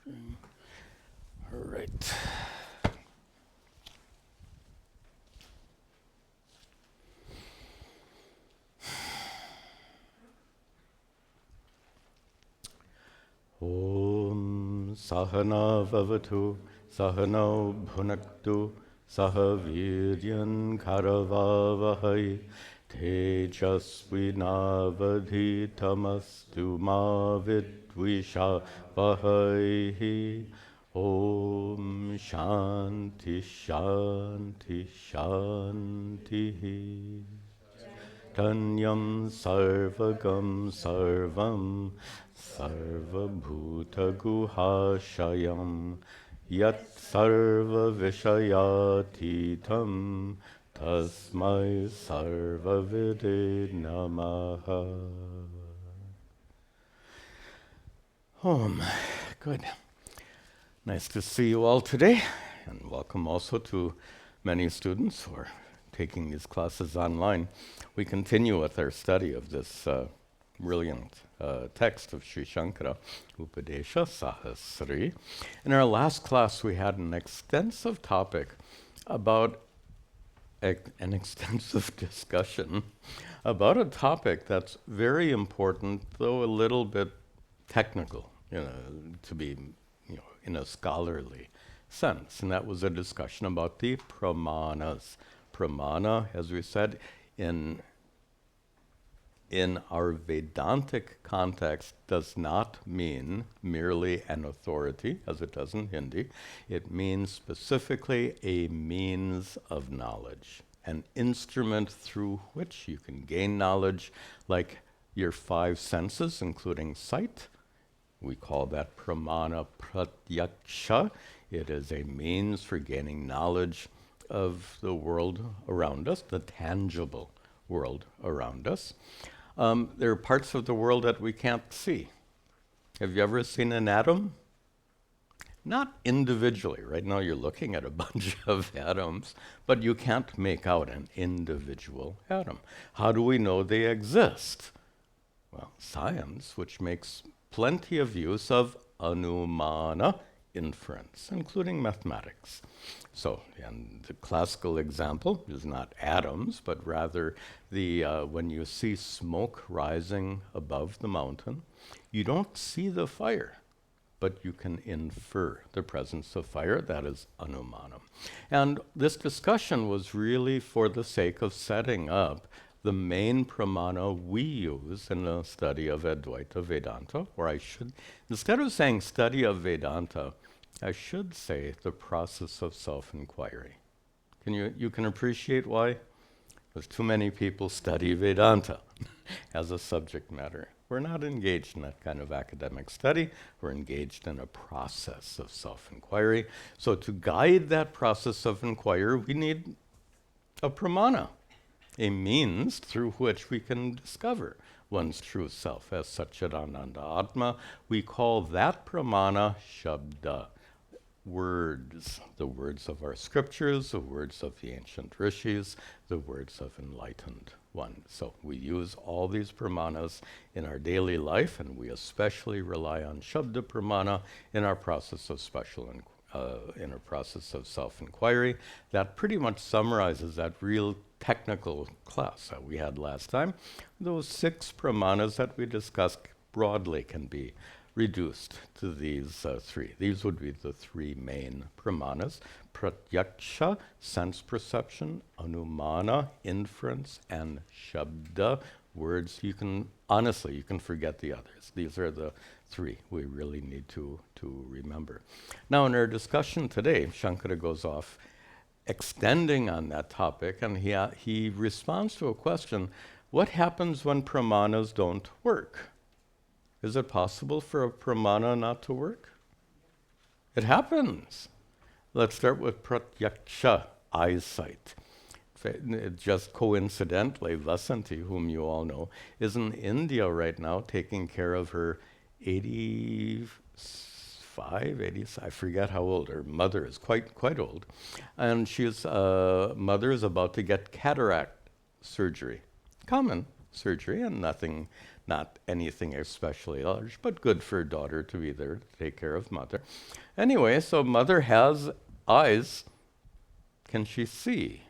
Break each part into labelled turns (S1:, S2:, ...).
S1: All right. Om Sahana Vavatu Sahano Bhunaktu Sahaviryan Karavavahai Tejasvinavadhitamastu ma vidvishavahai. Om Shanti Shanti Shanti. Tanyam sarvagam sarvam sarvabhutaguhashayam yat sarva vishayatitam tasmai sarvavide namaha. Good. Nice to see you all today, and welcome also to many students who are taking these classes online. We continue with our study of this brilliant text of Sri Shankara, Upadesha Sahasri. In our last class, we had an extensive topic about an extensive discussion about a topic that's very important, though a little bit technical, to be, in a scholarly sense. And that was a discussion about the pramanas. Pramana, as we said, in our Vedantic context, does not mean merely an authority, as it does in Hindi. It means specifically a means of knowledge, an instrument through which you can gain knowledge, like your five senses, including sight. We call that pramana pratyaksha. It is a means for gaining knowledge of the world around us, the tangible world around us. There are parts of the world that we can't see. Have you ever seen an atom? Not individually. Right now you're looking at a bunch of atoms, but you can't make out an individual atom. How do we know they exist? Well, science, which makes plenty of use of anumana, inference, including mathematics. So, and the classical example is not atoms, but rather when you see smoke rising above the mountain, you don't see the fire, but you can infer the presence of fire. That is anumanam. And this discussion was really for the sake of setting up the main pramana we use in the study of Advaita Vedanta, or I should, instead of saying study of Vedanta, I should say the process of self-inquiry. You can appreciate why? Because too many people study Vedanta as a subject matter. We're not engaged in that kind of academic study. We're engaged in a process of self-inquiry. So to guide that process of inquiry, we need a pramana, a means through which we can discover one's true self as sat-chit-ananda atma. We call that pramana shabda, words, the words of our scriptures, the words of the ancient rishis, the words of enlightened ones. So we use all these pramanas in our daily life, and we especially rely on shabda pramana in our process of in our process of self-inquiry. That pretty much summarizes that real technical class that we had last time. Those 6 pramanas that we discussed broadly can be reduced to these 3. These would be the 3 main pramanas: pratyaksha, sense perception; anumana, inference; and shabda, words. You can forget the others. These are the 3 we really need to remember. Now, in our discussion today, Shankara goes off extending on that topic, and he responds to a question: what happens when pramanas don't work? Is it possible for a pramana not to work? It happens. Let's start with pratyaksha, eyesight. Just coincidentally, Vasanti, whom you all know, is in India right now taking care of her 85, 80, I forget how old. Her mother is quite old. And mother is about to get cataract surgery. Common surgery and nothing Not anything especially large, but good for daughter to be there to take care of mother. Anyway, so mother has eyes. Can she see?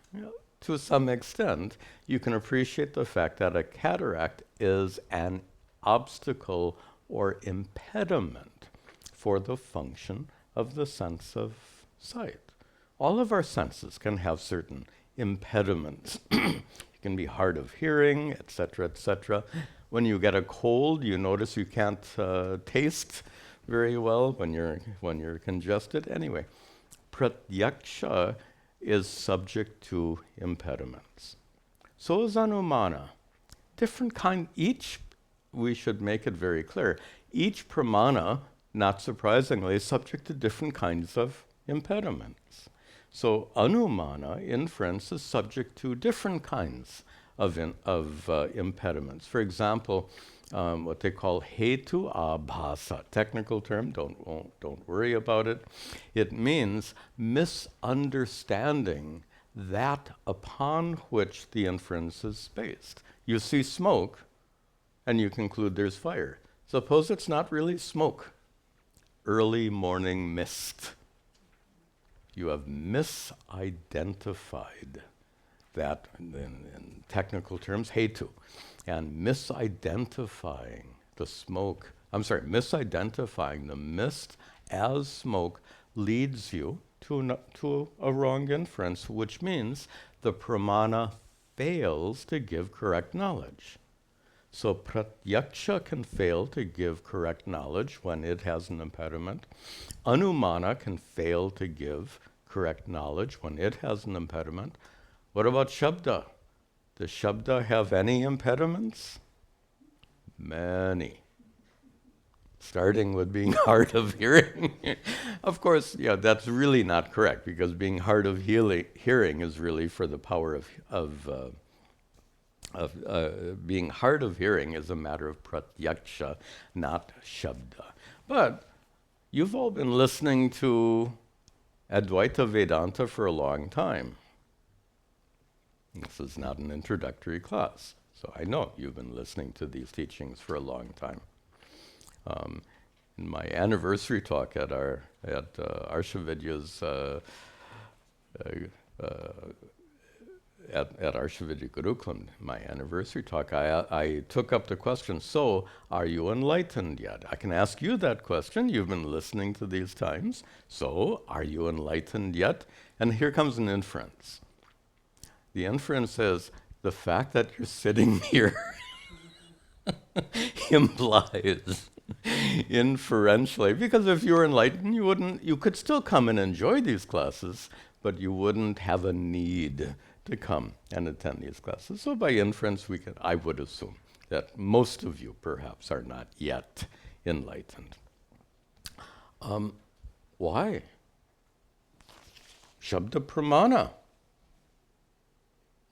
S1: To some extent, you can appreciate the fact that a cataract is an obstacle or impediment for the function of the sense of sight. All of our senses can have certain impediments. You can be hard of hearing, etc., etc. When you get a cold, you notice you can't taste very well when you're congested. Anyway, pratyaksha is subject to impediments. So is anumana. Different kind, we should make it very clear, each pramana, not surprisingly, is subject to different kinds of impediments. So anumana, inference, is subject to different kinds of impediments. For example, what they call hetu abhasa, technical term, don't worry about it. It means misunderstanding that upon which the inference is based. You see smoke, and you conclude there's fire. Suppose it's not really smoke. Early morning mist. You have misidentified that, in technical terms, hetu. And misidentifying misidentifying the mist as smoke leads you to a wrong inference, which means the pramana fails to give correct knowledge. So pratyaksha can fail to give correct knowledge when it has an impediment. Anumana can fail to give correct knowledge when it has an impediment. What about shabda? Does shabda have any impediments? Many. Starting with being hard of hearing. Of course, that's really not correct, because being hard of hearing is really for the power of being hard of hearing is a matter of pratyaksha, not shabda. But you've all been listening to Advaita Vedanta for a long time. This is not an introductory class, so I know you've been listening to these teachings for a long time. In my anniversary talk at Arshavidya's at Arshavidya Gurukulam, my anniversary talk, I took up the question, so are you enlightened yet? I can ask you that question. You've been listening to these times. So are you enlightened yet? And here comes an inference. The inference is the fact that you're sitting here implies inferentially, because if you were enlightened, you could still come and enjoy these classes, but you wouldn't have a need to come and attend these classes. So by inference, I would assume that most of you perhaps are not yet enlightened. Why? Shabda pramana.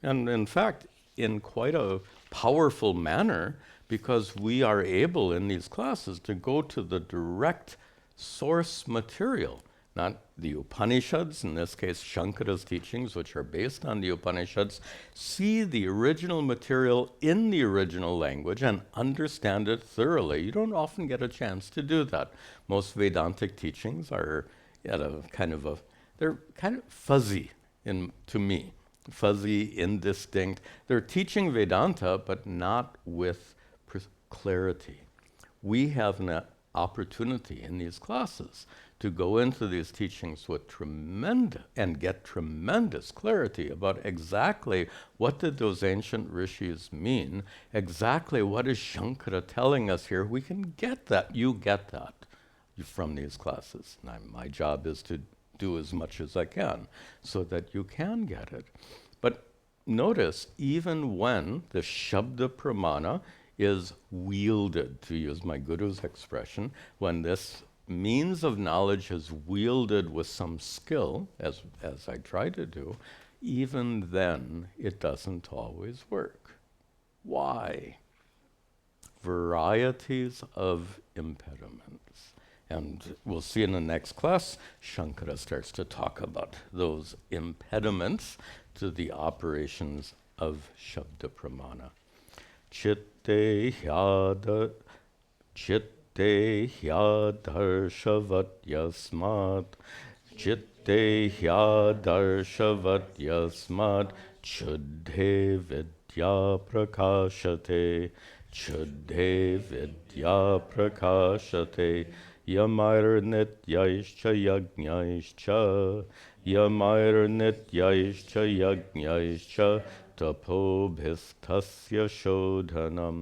S1: And in fact, in quite a powerful manner, because we are able in these classes to go to the direct source material, not the Upanishads, in this case Shankara's teachings, which are based on the Upanishads, see the original material in the original language and understand it thoroughly. You don't often get a chance to do that. Most Vedantic teachings are they're kind of fuzzy to me, fuzzy, indistinct. They're teaching Vedanta, but not with clarity. We have an opportunity in these classes to go into these teachings with get tremendous clarity about exactly what did those ancient rishis mean, exactly what is Shankara telling us here. We can get that. You get that from these classes. And my job is to do as much as I can so that you can get it. But notice, even when the Shabda Pramana is wielded, to use my guru's expression, when this means of knowledge is wielded with some skill, as I try to do, even then it doesn't always work. Why? Varieties of impediments. And we'll see in the next class, Shankara starts to talk about those impediments to the operations of Shabda Pramana. chitte hyada chitte hyadarshavat yasmat chitte hyadarshavat yasmat chuddhe vidya prakashate chuddhe vidya prakashate yamair nityaischa yajnaischa yamair nityaischa yajnaischa tapobhistasya shodhanam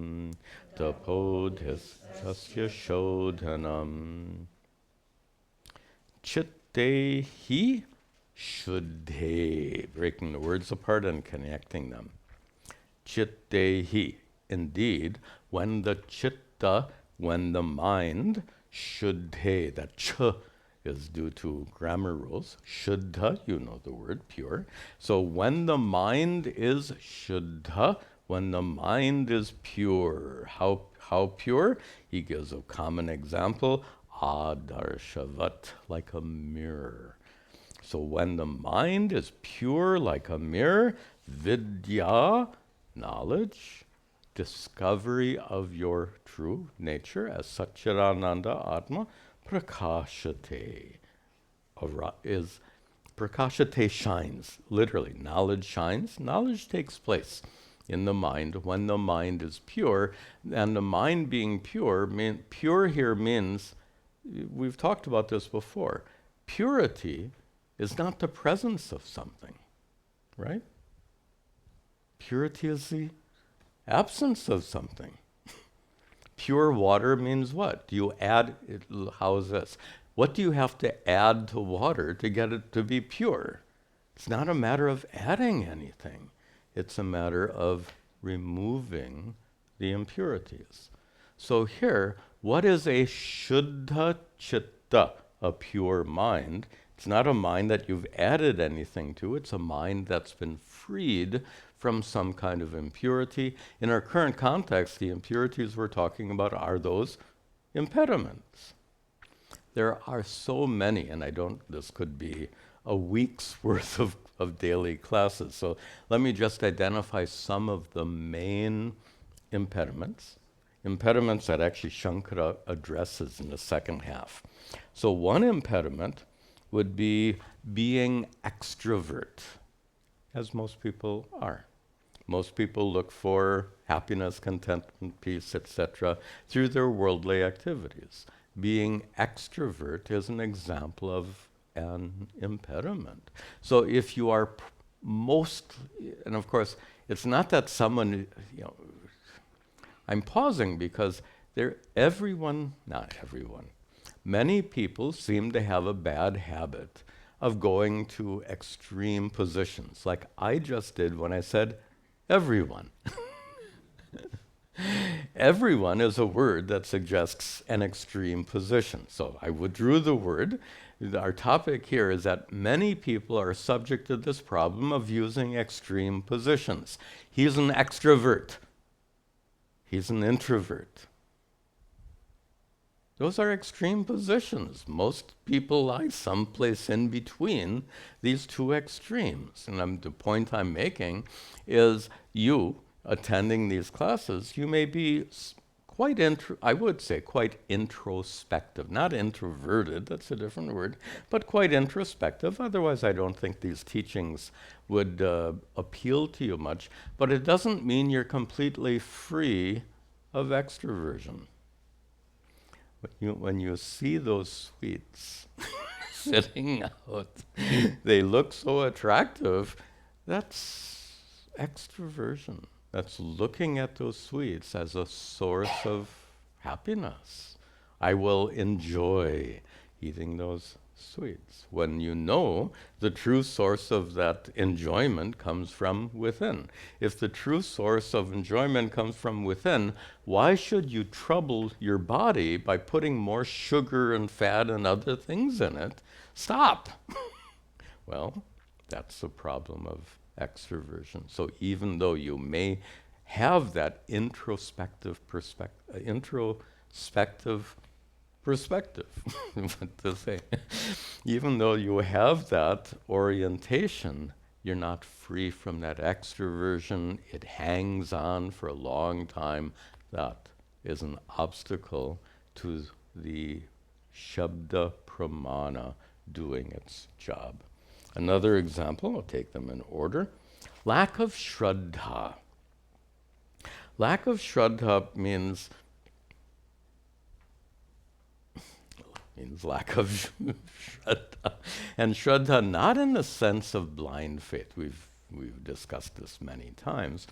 S1: tapobhistasya shodhanam chittehi shuddhe, breaking the words apart and connecting them. Chittehi, indeed, when the chitta, when the mind, shuddhe, that ch is due to grammar rules. Shuddha, you know the word, pure. So when the mind is shuddha, when the mind is pure, how pure? He gives a common example, adarshavat, like a mirror. So when the mind is pure like a mirror, vidya, knowledge, discovery of your true nature as sat-chit-ananda atma, prakashate, is prakashate shines, literally, knowledge shines. Knowledge takes place in the mind when the mind is pure, and the mind being pure, pure here means, we've talked about this before, purity is not the presence of something, right? Purity is the absence of something. Pure water means what? Do you add, how is this? What do you have to add to water to get it to be pure? It's not a matter of adding anything. It's a matter of removing the impurities. So here, what is a shuddha chitta, a pure mind? It's not a mind that you've added anything to. It's a mind that's been freed from some kind of impurity. In our current context, the impurities we're talking about are those impediments. There are so many, and this could be a week's worth of daily classes. So let me just identify some of the main impediments that actually Shankara addresses in the second half. So one impediment would be being extrovert, as most people are. Most people look for happiness, contentment, peace, etc., through their worldly activities. Being extrovert is an example of an impediment. So if you are and of course, it's not that someone, I'm pausing because not everyone, many people seem to have a bad habit of going to extreme positions, like I just did when I said everyone. Everyone is a word that suggests an extreme position. So I withdrew the word. Our topic here is that many people are subject to this problem of using extreme positions. He's an extrovert. He's an introvert. Those are extreme positions. Most people lie someplace in between these two extremes. And the point I'm making is you attending these classes, you may be quite introspective, not introverted, that's a different word, but quite introspective. Otherwise, I don't think these teachings would appeal to you much. But it doesn't mean you're completely free of extroversion. When you see those sweets sitting out, they look so attractive, that's extroversion. That's looking at those sweets as a source of happiness. I will enjoy eating those sweets. When you know the true source of that enjoyment comes from within. If the true source of enjoyment comes from within, why should you trouble your body by putting more sugar and fat and other things in it? Stop! Well, that's the problem of extroversion. So even though you may have that introspective perspective, what to say, even though you have that orientation, You're not free from that extroversion. It hangs on for a long time. That is an obstacle to the Shabda Pramana doing its job. Another example, I'll take them in order. Lack of Shraddha. Lack of Shraddha means lack of Shraddha. And Shraddha not in the sense of blind faith. We've discussed this many times.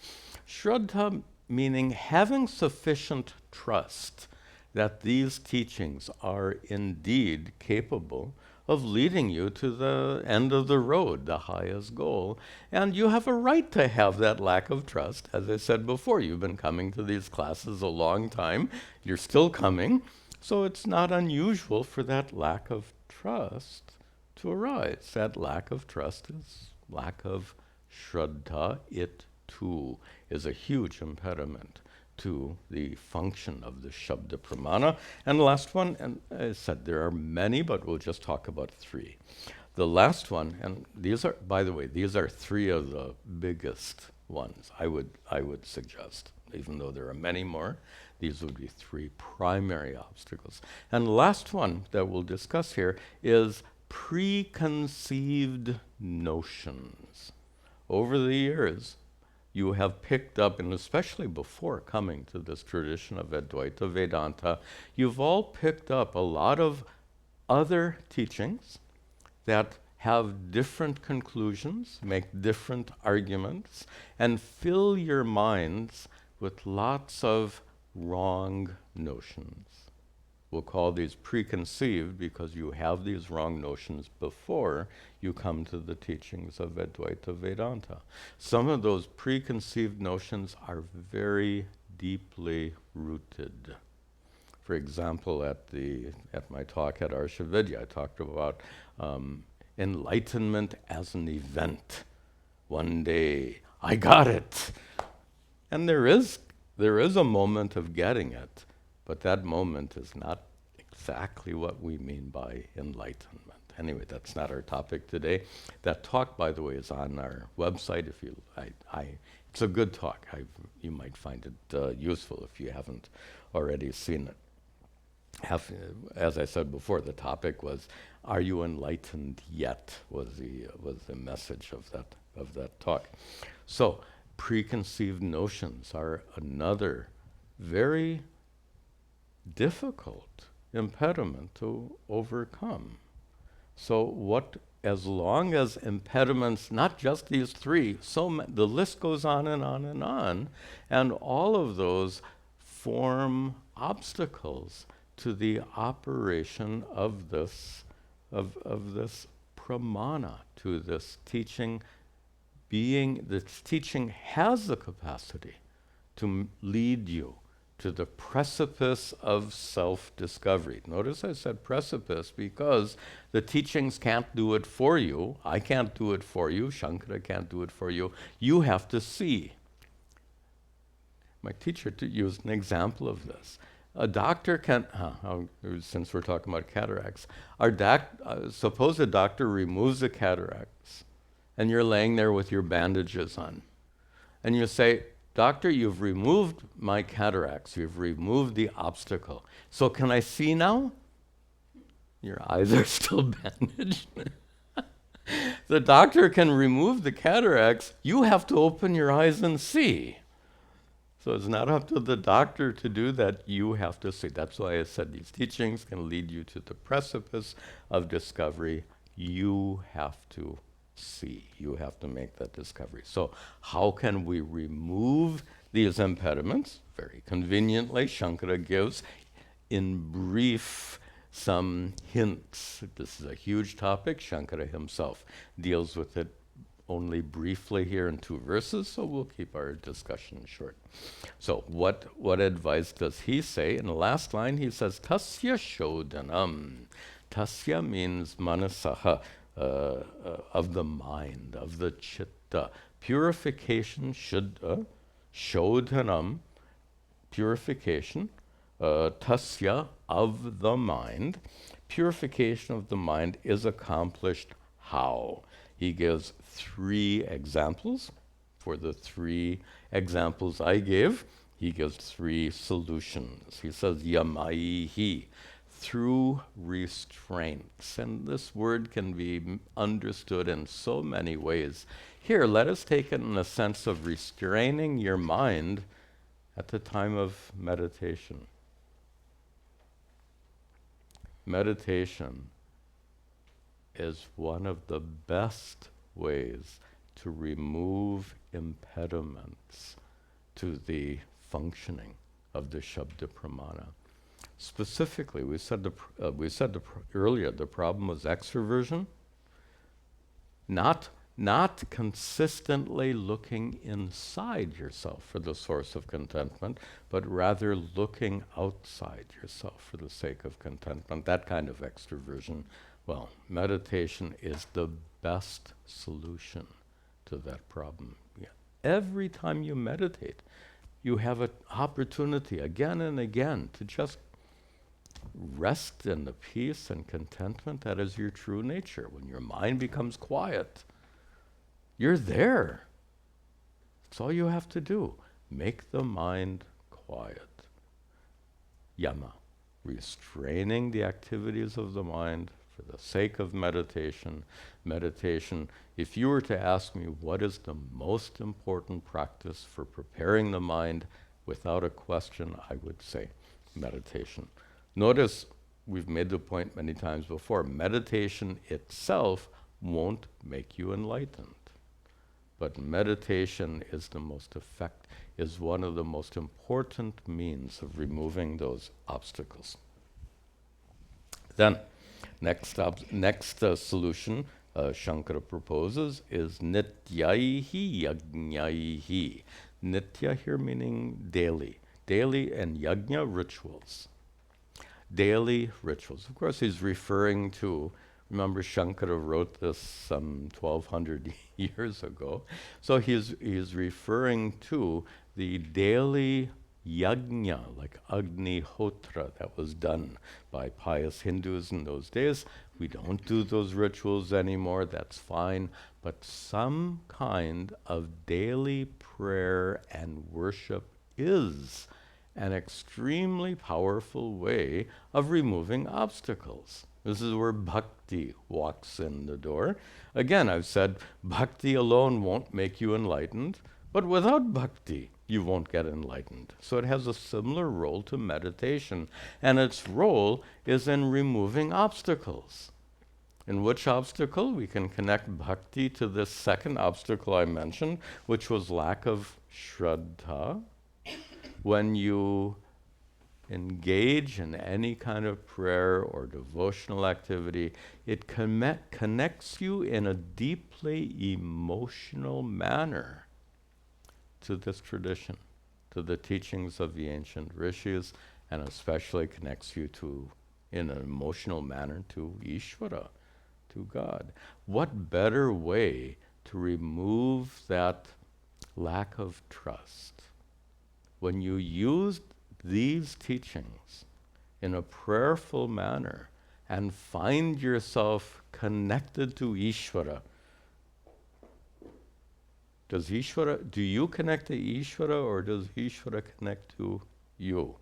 S1: Shraddha meaning having sufficient trust that these teachings are indeed capable of leading you to the end of the road, the highest goal. And you have a right to have that lack of trust. As I said before, you've been coming to these classes a long time. You're still coming. So it's not unusual for that lack of trust to arise. That lack of trust is lack of Shraddha. It too is a huge impediment to the function of the Shabda Pramana. And the last one, and I said there are many, but we'll just talk about three. The last one, and these are, by the way, these are three of the biggest ones I would suggest, even though there are many more. These would be three primary obstacles. And the last one that we'll discuss here is preconceived notions. Over the years, you have picked up, and especially before coming to this tradition of Advaita Vedanta, you've all picked up a lot of other teachings that have different conclusions, make different arguments, and fill your minds with lots of wrong notions. We'll call these preconceived because you have these wrong notions before you come to the teachings of Advaita Vedanta. Some of those preconceived notions are very deeply rooted. For example, at my talk at Arsha Vidya, I talked about enlightenment as an event. One day, I got it. And there is a moment of getting it, but that moment is not exactly what we mean by enlightenment. Anyway, that's not our topic today. That talk, by the way, is on our website. It's a good talk. You might find it useful if you haven't already seen it. As I said before, the topic was, "Are you enlightened yet?" was the message of that talk. So, preconceived notions are another very difficult impediment to overcome. So as long as impediments, not just these three, the list goes on and on and on, and all of those form obstacles to the operation of this pramana, to this teaching. This teaching has the capacity to lead you to the precipice of self-discovery. Notice I said precipice because the teachings can't do it for you. I can't do it for you. Shankara can't do it for you. You have to see. My teacher used an example of this. A doctor can, since we're talking about cataracts, suppose a doctor removes the cataracts and you're laying there with your bandages on. And you say, "Doctor, you've removed my cataracts. You've removed the obstacle. So can I see now?" Your eyes are still bandaged. The doctor can remove the cataracts. You have to open your eyes and see. So it's not up to the doctor to do that. You have to see. That's why I said these teachings can lead you to the precipice of discovery. You have to see. You have to make that discovery. So how can we remove these impediments? Very conveniently, Shankara gives, in brief, some hints. This is a huge topic. Shankara himself deals with it only briefly here in 2 verses, so we'll keep our discussion short. So what advice does he say? In the last line, he says, "Tasya shodhanam." Tasya means manasaha, of the mind, of the chitta. Purification, shodhanam, purification, tasya, of the mind. Purification of the mind is accomplished how? He gives 3 examples. For the 3 examples I gave, he gives 3 solutions. He says, yamaihi, through restraints. And this word can be understood in so many ways. Here, let us take it in the sense of restraining your mind at the time of meditation. Meditation is one of the best ways to remove impediments to the functioning of the Shabda Pramana. Specifically, we said earlier the problem was extroversion, not consistently looking inside yourself for the source of contentment, but rather looking outside yourself for the sake of contentment, that kind of extroversion. Well, meditation is the best solution to that problem. Yeah. Every time you meditate, you have an opportunity again and again to just rest in the peace and contentment that is your true nature. When your mind becomes quiet, you're there. That's all you have to do. Make the mind quiet. Yama, restraining the activities of the mind for the sake of meditation. Meditation, if you were to ask me what is the most important practice for preparing the mind, without a question, I would say meditation. Notice, we've made the point many times before, meditation itself won't make you enlightened. But meditation is is one of the most important means of removing those obstacles. Then, next solution Shankara proposes is nityaihi yajnaihi. Nitya here meaning daily. Daily, and yajna, rituals. Daily rituals. Of course, he's referring to, remember Shankara wrote this some 1200 years ago. So he's referring to the daily yajna, like Agnihotra, that was done by pious Hindus in those days. We don't do those rituals anymore, that's fine. But some kind of daily prayer and worship is an extremely powerful way of removing obstacles. This is where bhakti walks in the door. Again, I've said bhakti alone won't make you enlightened, but without bhakti, you won't get enlightened. So it has a similar role to meditation, and its role is in removing obstacles. In which obstacle? We can connect bhakti to this second obstacle I mentioned, which was lack of shraddha. When you engage in any kind of prayer or devotional activity, it connects you in a deeply emotional manner to this tradition, to the teachings of the ancient rishis, and especially connects you in an emotional manner to Ishvara, to God. What better way to remove that lack of trust? When you use these teachings in a prayerful manner and find yourself connected to Ishvara. Do you connect to Ishvara, or does Ishvara connect to you?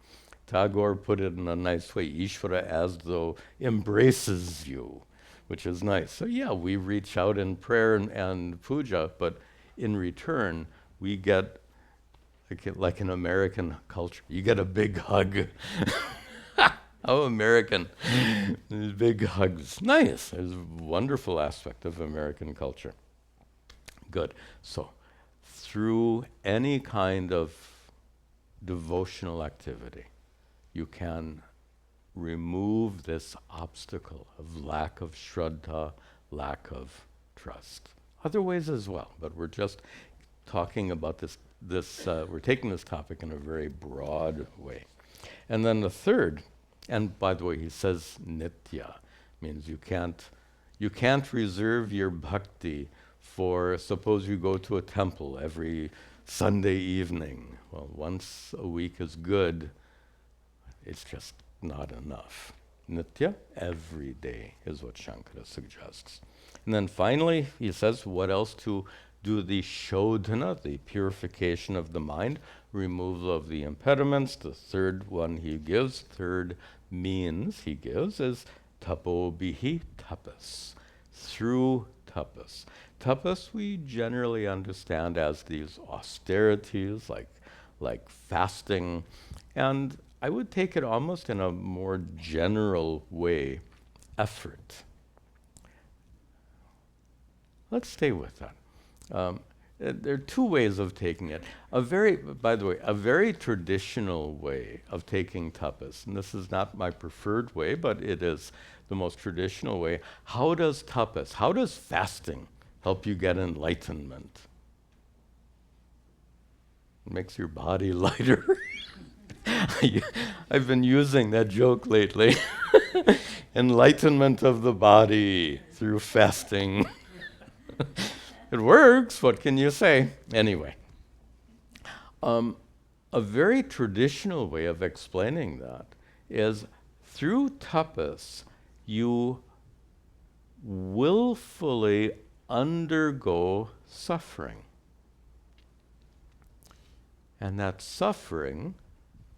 S1: Tagore put it in a nice way, Ishvara as though embraces you, which is nice. So yeah, we reach out in prayer and puja, but in return, we get, like in American culture, you get a big hug. How American. These big hugs. Nice. It's a wonderful aspect of American culture. Good. So, through any kind of devotional activity, you can remove this obstacle of lack of shraddha, lack of trust. Other ways as well, but we're just talking about this, we're taking this topic in a very broad way. And then the third, and by the way, he says nitya, means you can't reserve your bhakti for, suppose you go to a temple every Sunday evening. Well, once a week is good. It's just not enough. Nitya, every day, is what Shankara suggests. And then finally, he says, what else to do? The shodhana, the purification of the mind, removal of the impediments. The third one he gives, third means he gives, is tapobihi, tapas, through tapas. Tapas we generally understand as these austerities, like fasting, and I would take it almost in a more general way, effort. Let's stay with that. There are two ways of taking it. By the way, a very traditional way of taking tapas, and this is not my preferred way, but it is the most traditional way. How does tapas, how does fasting help you get enlightenment? It makes your body lighter. I've been using that joke lately. Enlightenment of the body through fasting. It works, what can you say? Anyway, a very traditional way of explaining that is through tapas, you willfully undergo suffering. And that suffering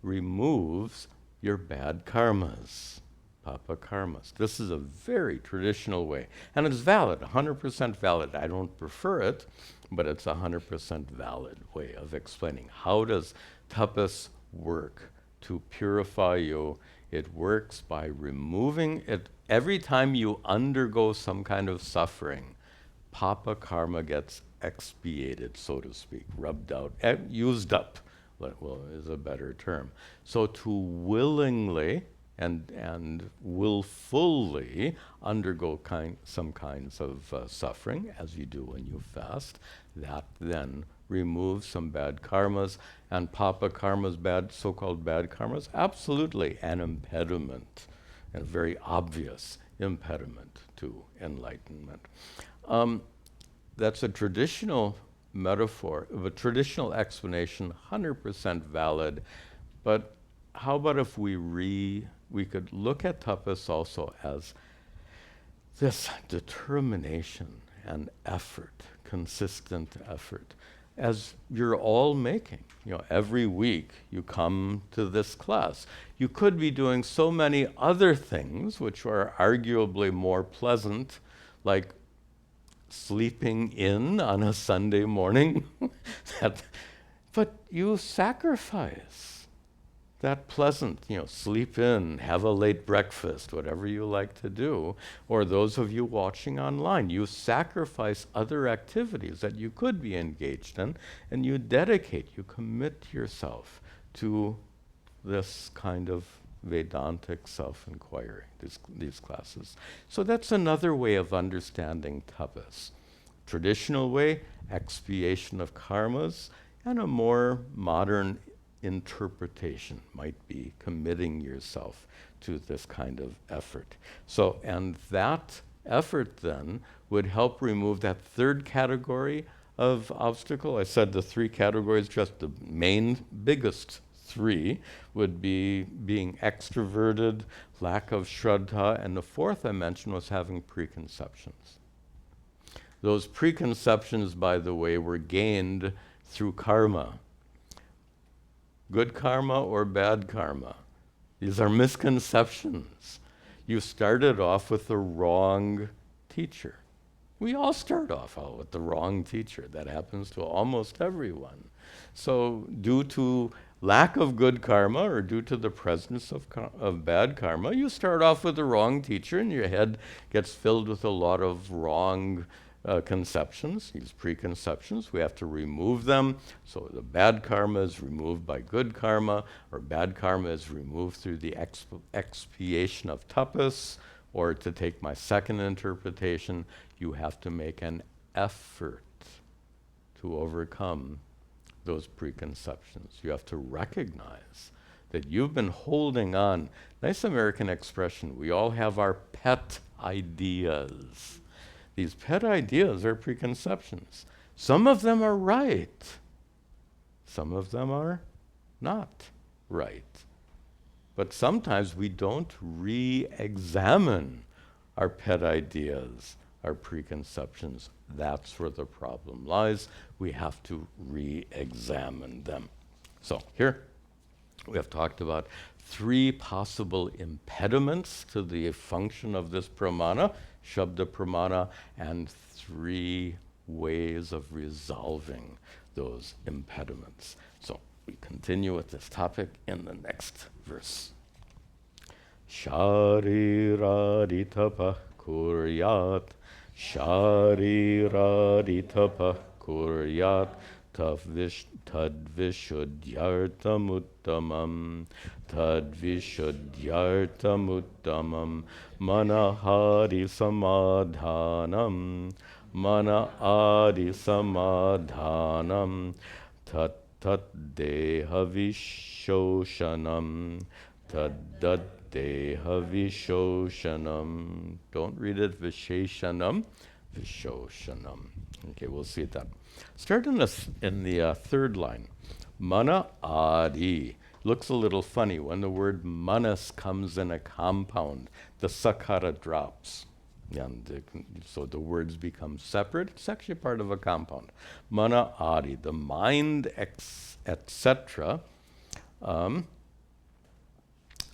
S1: removes your bad karmas, papa karmas. This is a very traditional way. And it's valid, 100% valid. I don't prefer it, but it's a 100% valid way of explaining. How does tapas work to purify you? It works by removing it. Every time you undergo some kind of suffering, papa karma gets expiated, so to speak, rubbed out, used up, well, is a better term. So to willingly and willfully undergo some kinds of suffering, as you do when you fast, that then removes some bad karmas. And papa karmas, so-called bad karmas, absolutely an impediment, and a very obvious impediment to enlightenment. That's a traditional metaphor, of a traditional explanation, 100% valid. But how about if we could look at tapas also as this determination and effort, consistent effort, as you're all making. Every week you come to this class. You could be doing so many other things which are arguably more pleasant, like sleeping in on a Sunday morning. But you sacrifice that pleasant, sleep in, have a late breakfast, whatever you like to do. Or those of you watching online, you sacrifice other activities that you could be engaged in, and you dedicate, you commit yourself to this kind of Vedantic self-inquiry, these classes. So that's another way of understanding tapas. Traditional way, expiation of karmas, and a more modern interpretation might be committing yourself to this kind of effort. So, and that effort then would help remove that third category of obstacle. I said the three categories, just the main, biggest three would be being extroverted, lack of shraddha, and the fourth I mentioned was having preconceptions. Those preconceptions, by the way, were gained through karma. Good karma or bad karma. These are misconceptions. You started off with the wrong teacher. We all start off with the wrong teacher. That happens to almost everyone. So due to lack of good karma or due to the presence of bad karma, you start off with the wrong teacher and your head gets filled with a lot of wrong conceptions, these preconceptions. We have to remove them. So the bad karma is removed by good karma, or bad karma is removed through the expiation of tapas, or to take my second interpretation, you have to make an effort to overcome those preconceptions. You have to recognize that you've been holding on. Nice American expression. We all have our pet ideas. These pet ideas are preconceptions. Some of them are right. Some of them are not right. But sometimes we don't re-examine our pet ideas, our preconceptions. That's where the problem lies. We have to re-examine them. So here we have talked about 3 possible impediments to the function of this pramana, Shabda pramana, and 3 ways of resolving those impediments. So we continue with this topic in the next verse. Shariraditapa kuryat, shariraditapa kuryat, tadvishuddhyartamuttamam, tadvishuddhyartamuttamam, manahari samadhanam, manahari samadhanam, tat deha vishoshanam, tad deha vishoshanam. Don't read it visheshanam, vishoshanam. Okay, we'll see that. Start in the 3rd line. Mana adi. Looks a little funny when the word manas comes in a compound. The sakara drops. And so the words become separate. It's actually part of a compound. Mana adi, the mind, etc.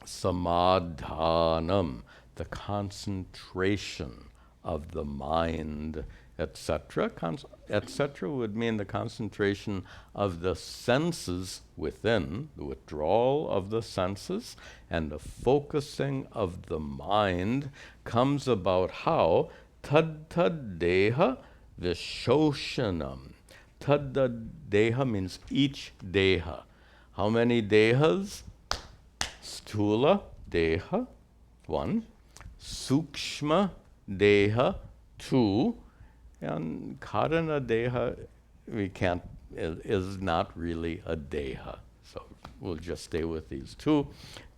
S1: Samadhanam, the concentration of the mind, etc. Etc. would mean the concentration of the senses within, the withdrawal of the senses, and the focusing of the mind comes about how? Tad deha vishoshanam. Tad deha means each deha. How many dehas? Stula deha, 1. Sukshma deha, 2. And karana deha, is not really a deha. So we'll just stay with these 2,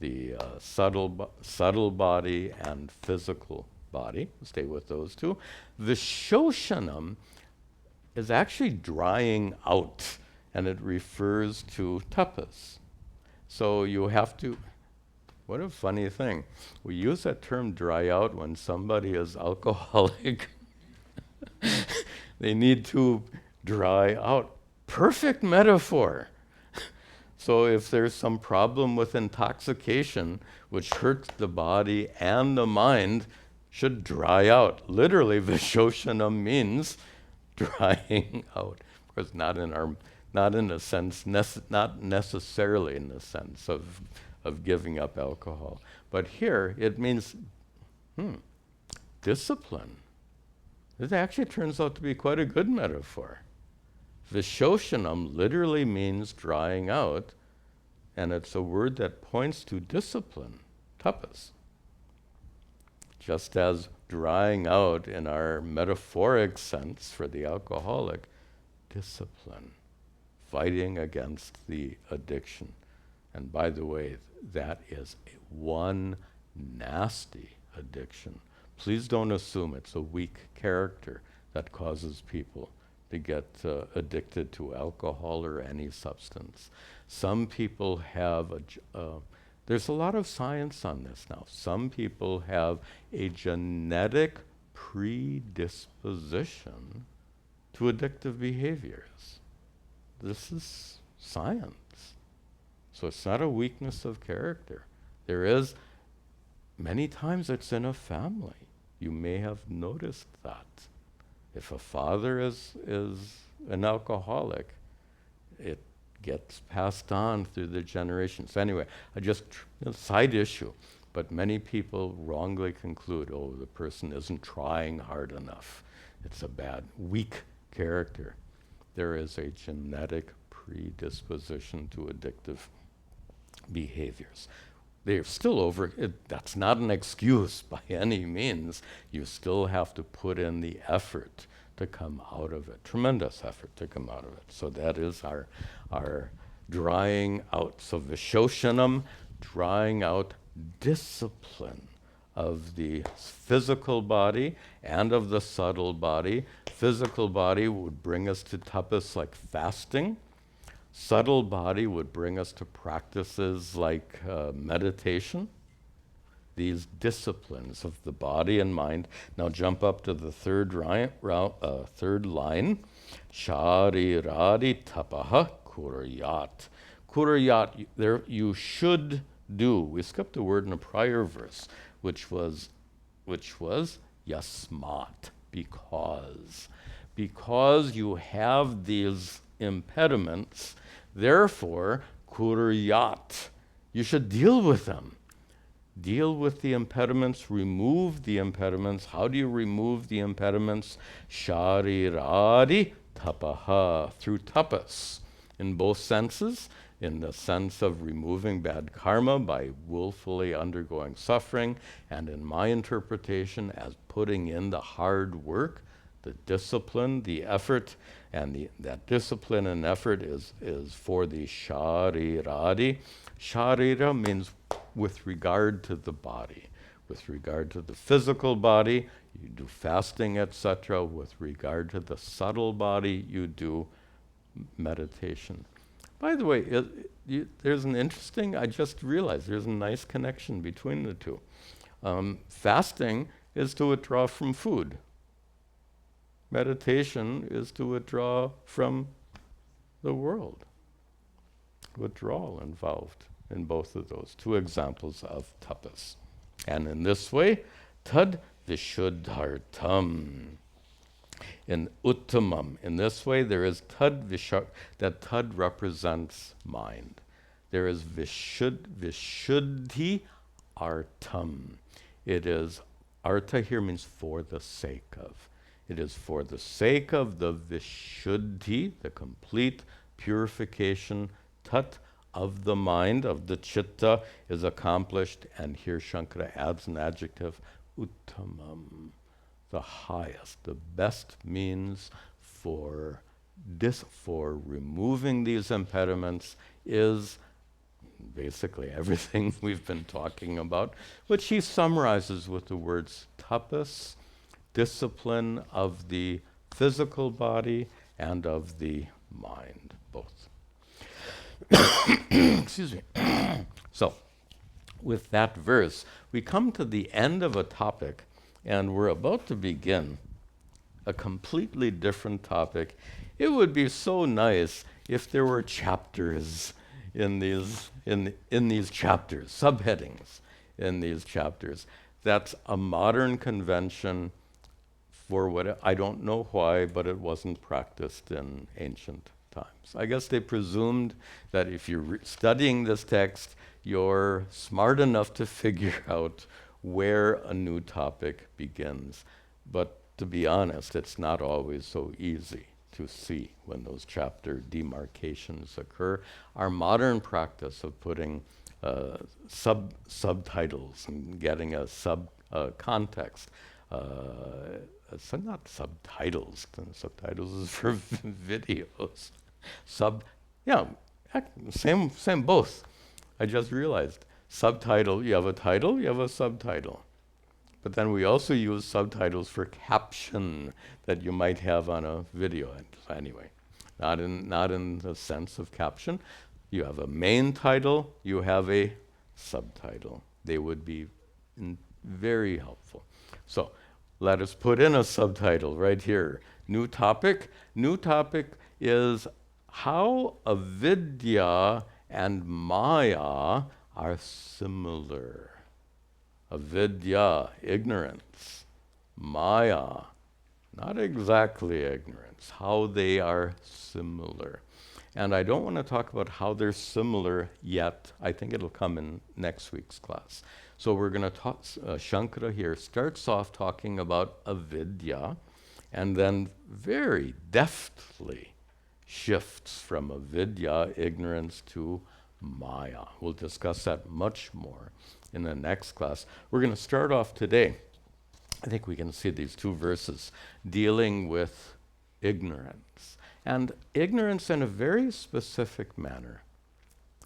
S1: the subtle body and physical body. We'll stay with those 2. Vishoshanam is actually drying out, and it refers to tapas. So you have to, what a funny thing. We use that term dry out when somebody is alcoholic. They need to dry out. Perfect metaphor. So if there's some problem with intoxication, which hurts the body and the mind, should dry out. Literally, vishoshanam means drying out. Of course, not in a sense, not necessarily in the sense of giving up alcohol. But here, it means discipline. It actually turns out to be quite a good metaphor. Vishoshanam literally means drying out, and it's a word that points to discipline, tapas. Just as drying out in our metaphoric sense for the alcoholic, discipline, fighting against the addiction. And by the way, that is one nasty addiction. Please don't assume it's a weak character that causes people to get addicted to alcohol or any substance. Some people have there's a lot of science on this now. Some people have a genetic predisposition to addictive behaviors. This is science. So it's not a weakness of character. There is, many times it's in a family. You may have noticed that. If a father is an alcoholic, it gets passed on through the generations. Anyway, a side issue, but many people wrongly conclude, oh, the person isn't trying hard enough. It's a bad, weak character. There is a genetic predisposition to addictive behaviors. They're still that's not an excuse by any means. You still have to put in the effort to come out of it, tremendous effort to come out of it. So that is our drying out. So vishoshanam, drying out discipline of the physical body and of the subtle body. Physical body would bring us to tapas like fasting. Subtle body would bring us to practices like meditation, these disciplines of the body and mind. Now jump up to the third line. Shariradi tapaha kuryat. Kuryat, there you should do. We skipped a word in a prior verse, which was yasmat, because. Because you have these impediments, therefore, kuryat, you should deal with them. Deal with the impediments, remove the impediments. How do you remove the impediments? Shariradi tapaha, through tapas, in both senses. In the sense of removing bad karma by willfully undergoing suffering, and in my interpretation as putting in the hard work, the discipline, the effort, and that discipline and effort is for the shariradi. Sharira means with regard to the body. With regard to the physical body, you do fasting, etc. With regard to the subtle body, you do meditation. By the way, there's an interesting, I just realized there's a nice connection between the two. Fasting is to withdraw from food. Meditation is to withdraw from the world. Withdrawal involved in both of those. Two examples of tapas. And in this way, tad vishuddhartam. In uttamam, in this way, there is tad vishar, that tad represents mind. There is vishuddhi artam. It is, artha here means for the sake of. It is for the sake of the vishuddhi, the complete purification, tat, of the mind, of the chitta, is accomplished. And here Shankara adds an adjective, uttamam, the highest, the best means for removing these impediments is basically everything we've been talking about, which he summarizes with the words tapas, discipline of the physical body and of the mind, both. Excuse me. So, with that verse, we come to the end of a topic, and we're about to begin a completely different topic. It would be so nice if there were chapters in these chapters, subheadings in these chapters. That's a modern convention for what, I don't know why, but it wasn't practiced in ancient times. I guess they presumed that if you're studying this text, you're smart enough to figure out where a new topic begins. But to be honest, it's not always so easy to see when those chapter demarcations occur. Our modern practice of putting subtitles and getting a context, so not subtitles. Subtitles is for videos. Same both. I just realized. Subtitle, you have a title, you have a subtitle. But then we also use subtitles for caption that you might have on a video. So anyway, not in the sense of caption. You have a main title, you have a subtitle. They would be very helpful. So let us put in a subtitle right here. New topic. New topic is how avidya and maya are similar. Avidya, ignorance. Maya, not exactly ignorance. How they are similar. And I don't want to talk about how they're similar yet. I think it'll come in next week's class. So we're going to talk, Shankara here starts off talking about avidya, and then very deftly shifts from avidya, ignorance, to maya. We'll discuss that much more in the next class. We're going to start off today. I think we can see these two verses dealing with ignorance. And ignorance in a very specific manner,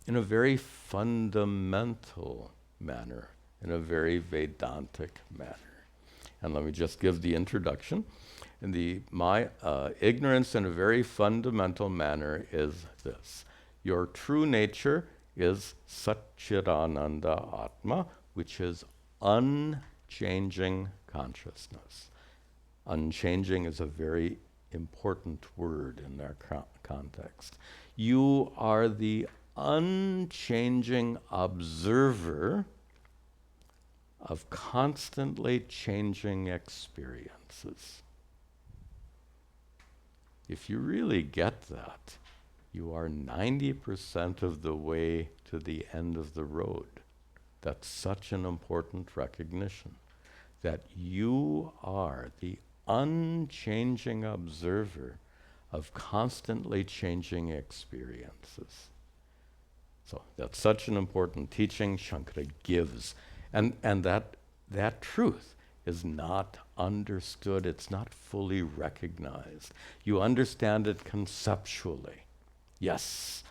S1: in a very fundamental manner, in a very Vedantic manner. And let me just give the introduction. And my ignorance in a very fundamental manner is this. Your true nature is sat-chit-ananda atma, which is unchanging consciousness. Unchanging is a very important word in our context. You are the unchanging observer of constantly changing experiences. If you really get that, you are 90% of the way to the end of the road. That's such an important recognition, that you are the unchanging observer of constantly changing experiences. So that's such an important teaching Shankara gives. And that truth is not understood, it's not fully recognized. You understand it conceptually. Yes,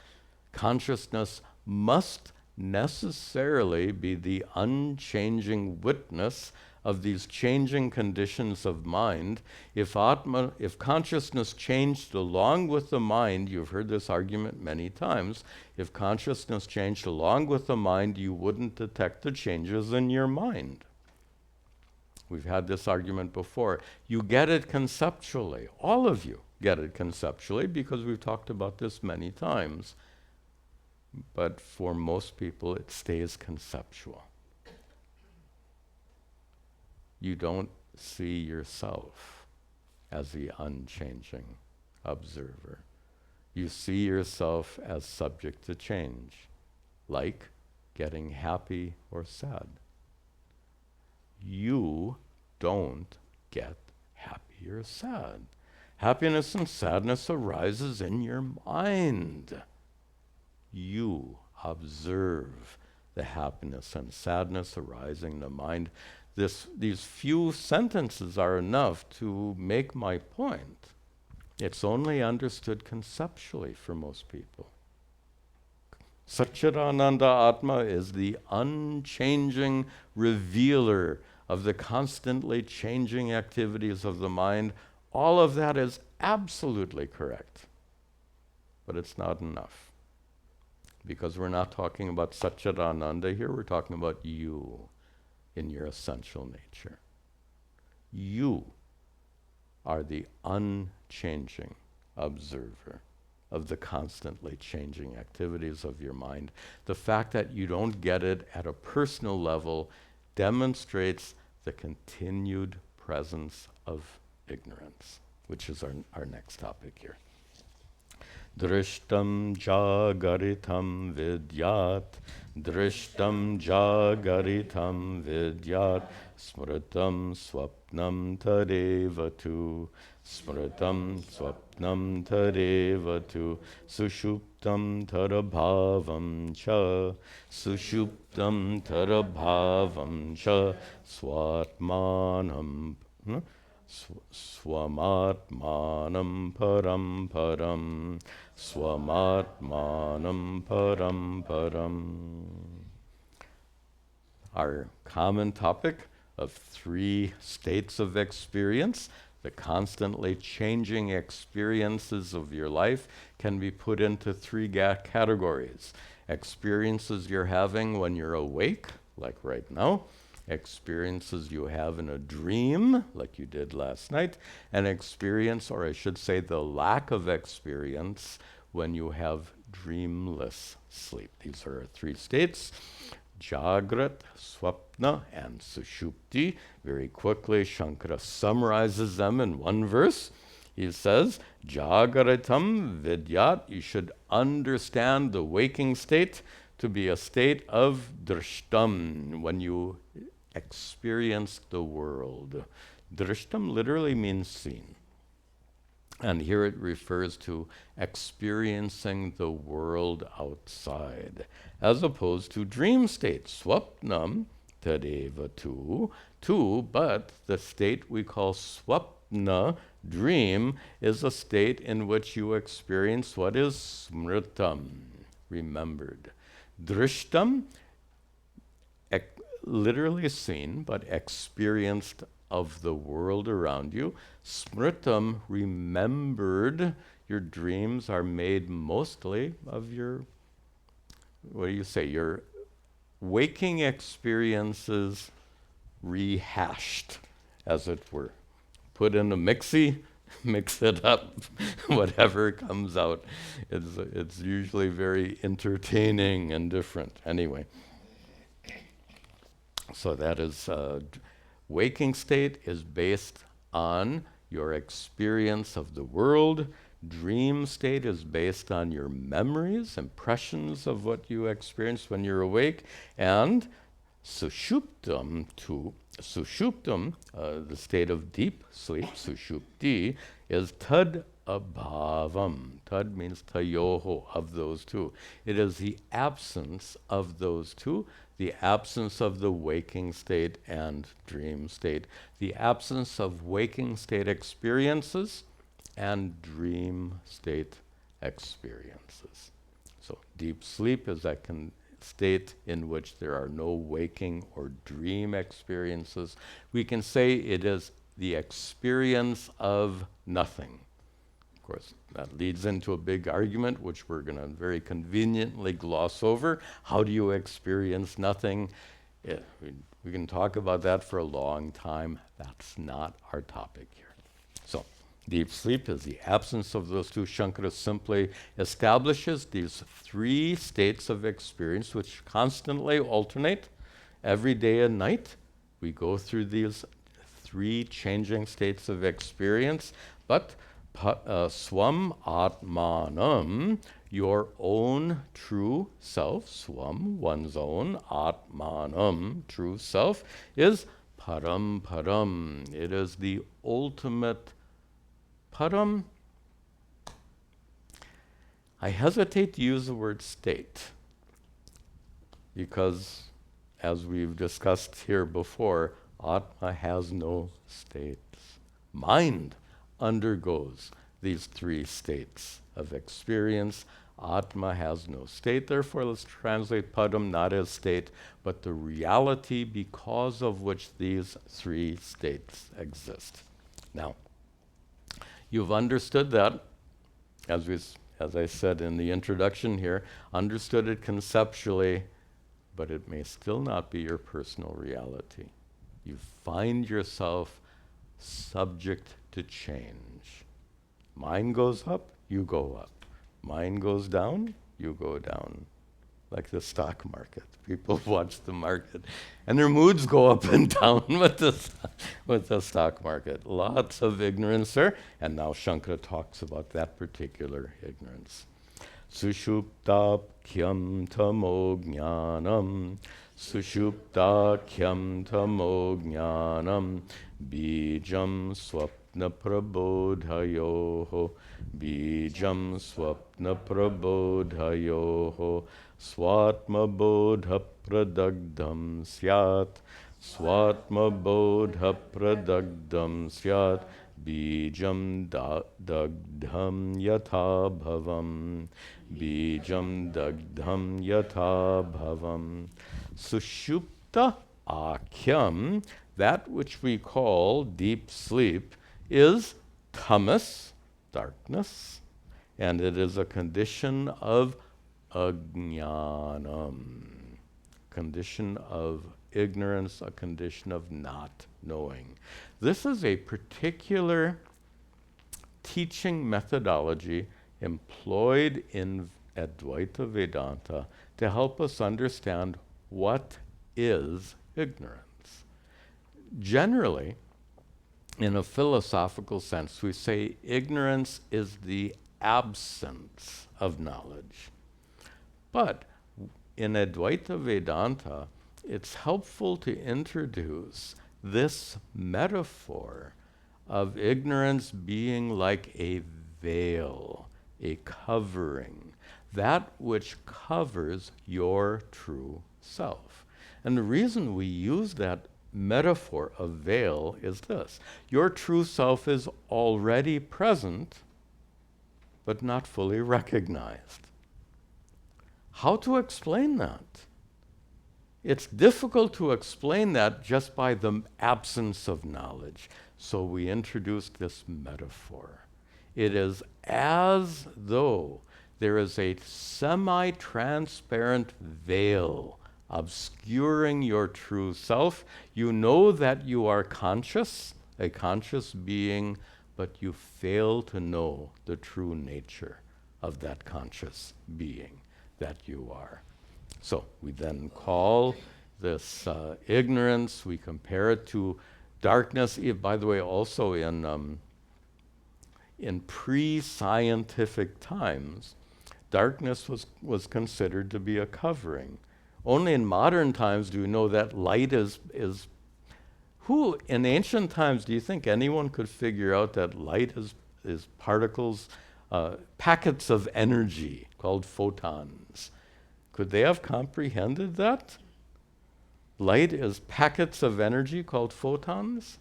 S1: consciousness must necessarily be the unchanging witness of these changing conditions of mind. If consciousness changed along with the mind, you've heard this argument many times, if consciousness changed along with the mind, you wouldn't detect the changes in your mind. We've had this argument before. You get it conceptually. All of you get it conceptually because we've talked about this many times. But for most people, it stays conceptual. You don't see yourself as the unchanging observer. You see yourself as subject to change, like getting happy or sad. You don't get happy or sad. Happiness and sadness arises in your mind. You observe the happiness and sadness arising in the mind. These few sentences are enough to make my point. It's only understood conceptually for most people. Sat-chit-ananda Atma is the unchanging revealer of the constantly changing activities of the mind. All of that is absolutely correct. But it's not enough. Because we're not talking about Sat-chit-ananda here, we're talking about you in your essential nature. You are the unchanging observer of the constantly changing activities of your mind. The fact that you don't get it at a personal level demonstrates the continued presence of ignorance, which is our next topic here. Drishtam jagaritam vidyat, drishtam jagaritam vidyat, smritam swapnam tadevatu, smritam swapnam tadevatu, sushuptam tarabhavam cha, sushuptam tarabhavam cha, swatmanam swamatmanam param param, swamatmanam param param. Our common topic of three states of experience, the constantly changing experiences of your life, can be put into three categories. Experiences you're having when you're awake, like right now, experiences you have in a dream, like you did last night, and experience, or I should say the lack of experience, when you have dreamless sleep. These are our three states: Jagrat, Swapna, and Sushupti. Very quickly, Shankara summarizes them in one verse. He says, Jagaratam vidyat, you should understand the waking state to be a state of drishtam, when you experience the world. Drishtam literally means seen. And here it refers to experiencing the world outside, as opposed to dream state. Swapnam tadeva tu, but the state we call swapna, dream, is a state in which you experience what is smritam, remembered. Drishtam, literally seen, but experienced of the world around you. Smritam, remembered. Your dreams are made mostly of your, your waking experiences rehashed, as it were. Put in a mixie, mix it up, whatever comes out. It's usually very entertaining and different. Anyway, so that is, waking state is based on your experience of the world. Dream state is based on your memories, impressions of what you experienced when you're awake. And sushuptam, the state of deep sleep, sushupti, is tad abhavam. Tad means tayoho, of those two. It is the absence of those two, the absence of the waking state and dream state, the absence of waking state experiences and dream state experiences. So deep sleep is that state in which there are no waking or dream experiences. We can say it is the experience of nothing. Of course, that leads into a big argument, which we're going to very conveniently gloss over. How do you experience nothing? We can talk about that for a long time. That's not our topic here. So, deep sleep is the absence of those two. Shankara simply establishes these three states of experience which constantly alternate every day and night. We go through these three changing states of experience, but swam atmanam, your own true self, swam, one's own, atmanam, true self, is param. It is the ultimate param. I hesitate to use the word state because, as we've discussed here before, atma has no states. Mind undergoes these three states of experience. Atma has no state. Therefore, let's translate padam not as state, but the reality because of which these three states exist. Now, you've understood that, as I said in the introduction here, understood it conceptually, but it may still not be your personal reality. You find yourself subject to change. Mind goes up, you go up. Mind goes down, you go down. Like the stock market. People watch the market and their moods go up and down with the stock market. Lots of ignorance there. And now Shankara talks about that particular ignorance. Sushuptakyam tamo jnanam, sushuptakyam tamo jnanam, bijam swapna prabodhayoho, bijam swapna prabodhayoho, swatma bodha pradagdam syat, swatma bodha pradagdam syat, bijam dagdham yatha bhavam, bijam dagdham yatha bhavam. Sushupta akyam, that which we call deep sleep, is tamas, darkness, and it is a condition of ajnanam, condition of ignorance, a condition of not knowing. This is a particular teaching methodology employed in Advaita Vedanta to help us understand what is ignorance. Generally, in a philosophical sense, we say ignorance is the absence of knowledge. But in Advaita Vedanta, it's helpful to introduce this metaphor of ignorance being like a veil, a covering, that which covers your true self. And the reason we use that metaphor of veil is this: your true self is already present, but not fully recognized. How to explain that? It's difficult to explain that just by the absence of knowledge. So we introduced this metaphor. It is as though there is a semi-transparent veil obscuring your true self. You know that you are conscious, a conscious being, but you fail to know the true nature of that conscious being that you are. So we then call this ignorance, we compare it to darkness. By the way, also in pre-scientific times, darkness was considered to be a covering. Only in modern times do we know that light is who in ancient times do you think anyone could figure out that light is particles, packets of energy called photons? Could they have comprehended that? Light is packets of energy called photons?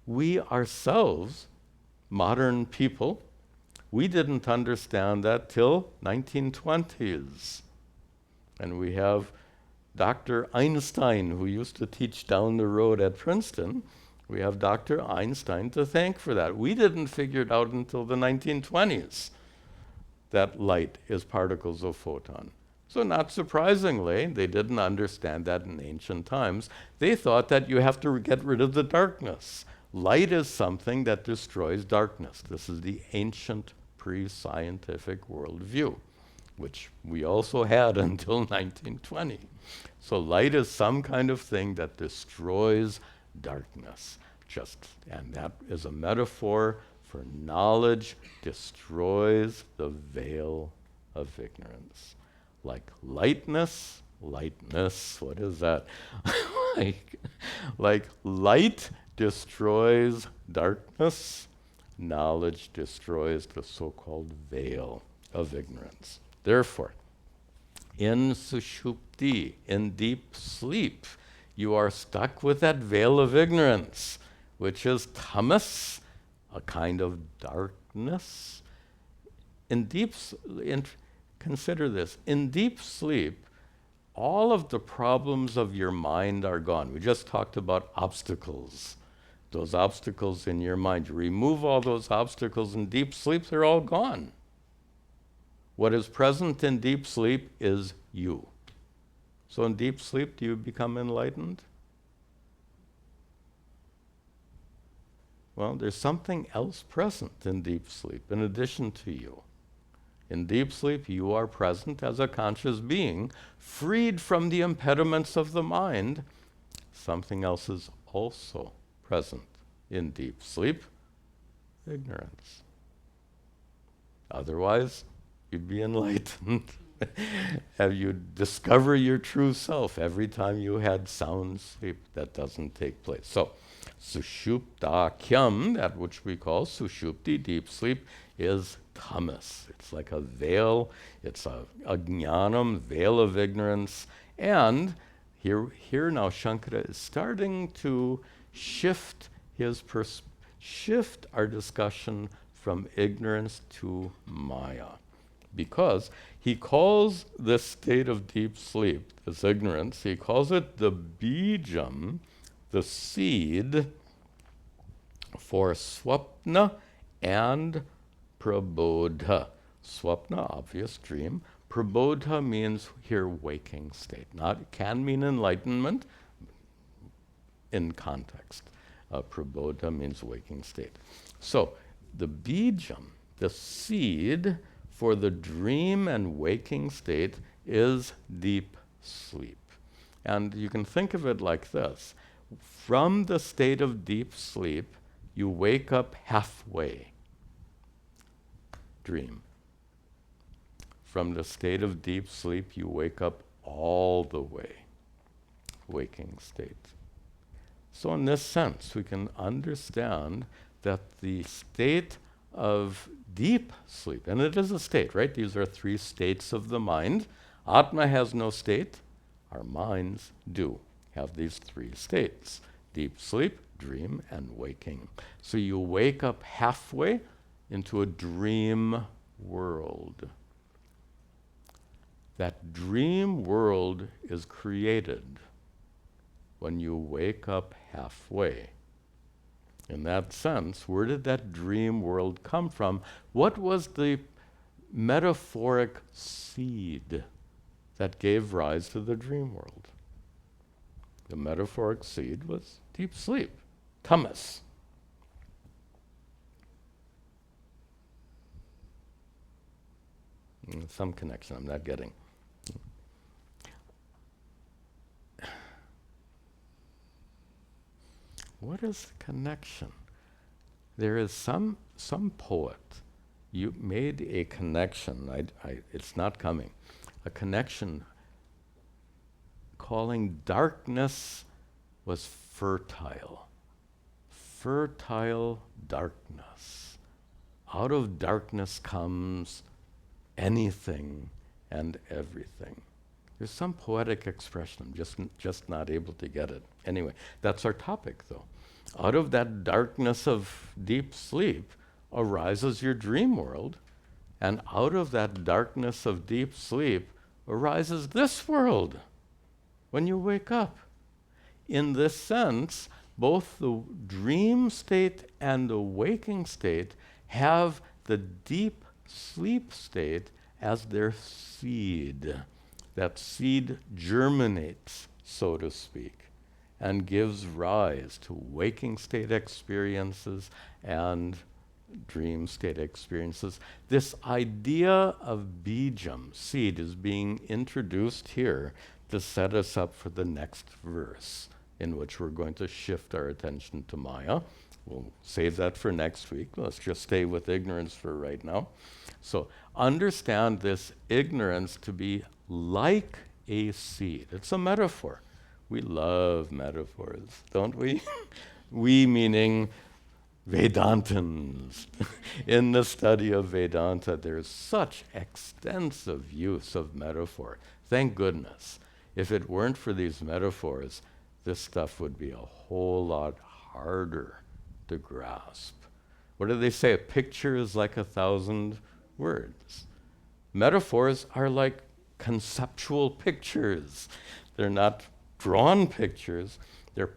S1: We ourselves, modern people, we didn't understand that till 1920s. And we have Dr. Einstein, who used to teach down the road at Princeton. We have Dr. Einstein to thank for that. We didn't figure it out until the 1920s that light is particles of photon. So not surprisingly, they didn't understand that in ancient times. They thought that you have to get rid of the darkness. Light is something that destroys darkness. This is the ancient pre-scientific worldview, which we also had until 1920. So light is some kind of thing that destroys darkness. And that is a metaphor for knowledge destroys the veil of ignorance. Like lightness, what is that? like light destroys darkness, knowledge destroys the so-called veil of ignorance. Therefore, in sushupti, in deep sleep, you are stuck with that veil of ignorance, which is tamas, a kind of darkness. Consider this. In deep sleep, all of the problems of your mind are gone. We just talked about obstacles. Those obstacles in your mind. You remove all those obstacles in deep sleep, they're all gone. What is present in deep sleep is you. So in deep sleep, do you become enlightened? Well, there's something else present in deep sleep in addition to you. In deep sleep, you are present as a conscious being, freed from the impediments of the mind. Something else is also present in deep sleep, ignorance. Otherwise, you'd be enlightened. Have you discover your true self every time you had sound sleep? That doesn't take place. So, sushuptakyam, that which we call sushupti, deep sleep, is tamas. It's like a veil. It's a jnanam, veil of ignorance. And here now Shankara is starting to shift our discussion from ignorance to maya. Because he calls this state of deep sleep, this ignorance, he calls it the bijam, the seed for swapna and prabodha. Swapna, obvious dream. Prabodha means here waking state. Not can mean enlightenment in context. Prabodha means waking state. So the bijam, the seed for the dream and waking state is deep sleep. And you can think of it like this. From the state of deep sleep, you wake up halfway. Dream. From the state of deep sleep, you wake up all the way. Waking state. So in this sense, we can understand that the state of deep sleep, and it is a state, right? These are three states of the mind. Atma has no state. Our minds do have these three states. Deep sleep, dream, and waking. So you wake up halfway into a dream world. That dream world is created when you wake up halfway. In that sense, where did that dream world come from? What was the metaphoric seed that gave rise to the dream world? The metaphoric seed was deep sleep, tamas. Some connection I'm not getting. What is the connection? There is some poet. You made a connection. It's not coming. A connection calling darkness was fertile. Fertile darkness. Out of darkness comes anything and everything. There's some poetic expression. I'm just not able to get it. Anyway, that's our topic, though. Out of that darkness of deep sleep arises your dream world, and out of that darkness of deep sleep arises this world when you wake up. In this sense, both the dream state and the waking state have the deep sleep state as their seed. That seed germinates, so to speak, and gives rise to waking state experiences and dream state experiences. This idea of bijam, seed, is being introduced here to set us up for the next verse, in which we're going to shift our attention to Maya. We'll save that for next week. Let's just stay with ignorance for right now. So understand this ignorance to be like a seed. It's a metaphor. We love metaphors, don't we? We meaning Vedantans. In the study of Vedanta, there's such extensive use of metaphor. Thank goodness. If it weren't for these metaphors, this stuff would be a whole lot harder to grasp. What do they say? A picture is like 1,000 words. Metaphors are like conceptual pictures. They're not drawn pictures, they're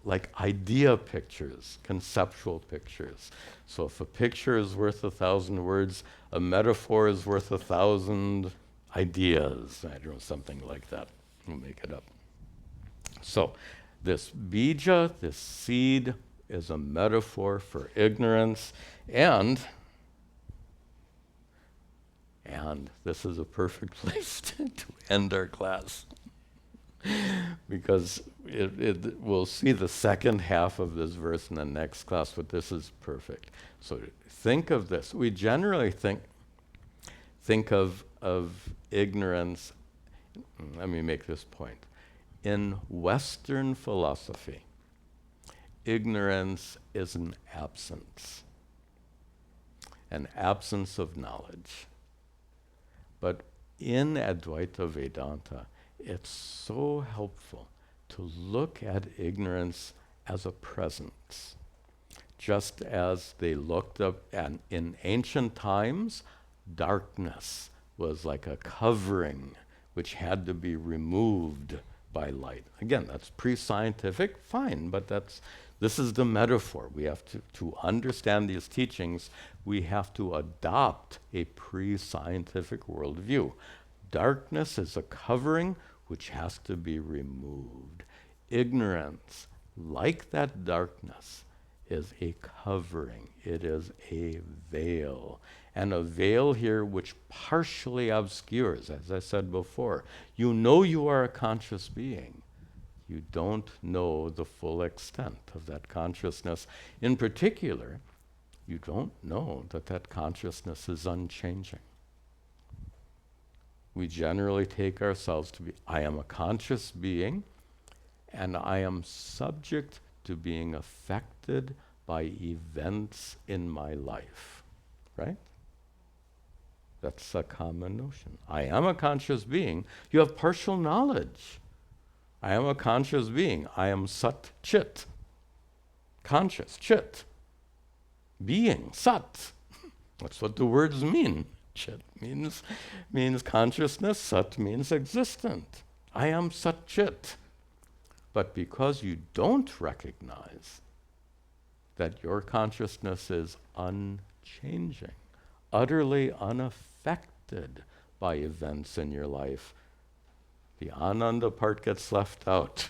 S1: like idea pictures, conceptual pictures. So if a picture is worth 1,000 words, a metaphor is worth 1,000 ideas. I don't know, something like that. We'll make it up. So this bija, this seed, is a metaphor for ignorance, and this is a perfect place to end our class. Because we'll see the second half of this verse in the next class, but this is perfect. So think of this. We generally think of ignorance. Let me make this point. In Western philosophy, ignorance is an absence of knowledge. But in Advaita Vedanta, it's so helpful to look at ignorance as a presence. Just as they looked up, and in ancient times, darkness was like a covering which had to be removed by light. Again, that's pre-scientific, fine, but this is the metaphor. We have to understand these teachings, we have to adopt a pre-scientific worldview. Darkness is a covering which has to be removed. Ignorance, like that darkness, is a covering. It is a veil. And a veil here which partially obscures, as I said before. You know you are a conscious being. You don't know the full extent of that consciousness. In particular, you don't know that consciousness is unchanging. We generally take ourselves to be, I am a conscious being, and I am subject to being affected by events in my life, right? That's a common notion. I am a conscious being. You have partial knowledge. I am a conscious being. I am sat-chit, conscious, chit, being, sat. That's what the words mean. Chit means consciousness, sat means existent. I am sat-chit. But because you don't recognize that your consciousness is unchanging, utterly unaffected by events in your life. The ananda part gets left out.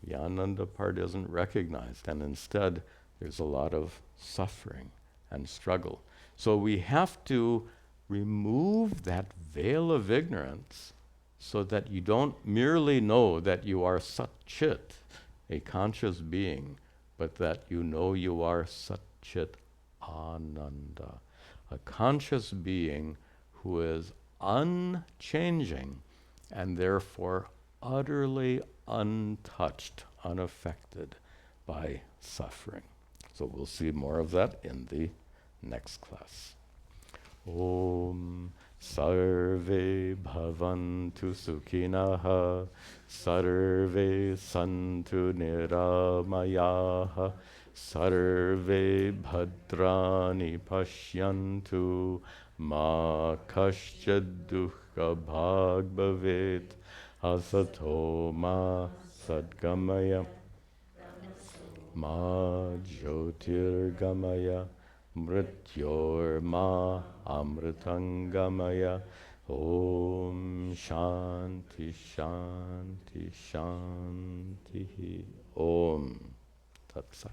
S1: The ananda part isn't recognized, and instead there's a lot of suffering and struggle. So we have to remove that veil of ignorance so that you don't merely know that you are sat-chit, a conscious being, but that you know you are sat-chit-ananda, a conscious being who is unchanging and therefore utterly untouched, unaffected by suffering. So we'll see more of that in the next class. Om Sarve Bhavantu Sukhinaha Sarve Santu Niramayaha Sarve Bhadrani Pashyantu Ma Kaschad Dukkha Bhag Bhavet Asato Ma Sadgamaya Ma Jyotirgamaya Mrityor Ma Amritangamaya Om Shanti Shanti Shanti Om Tat Sat.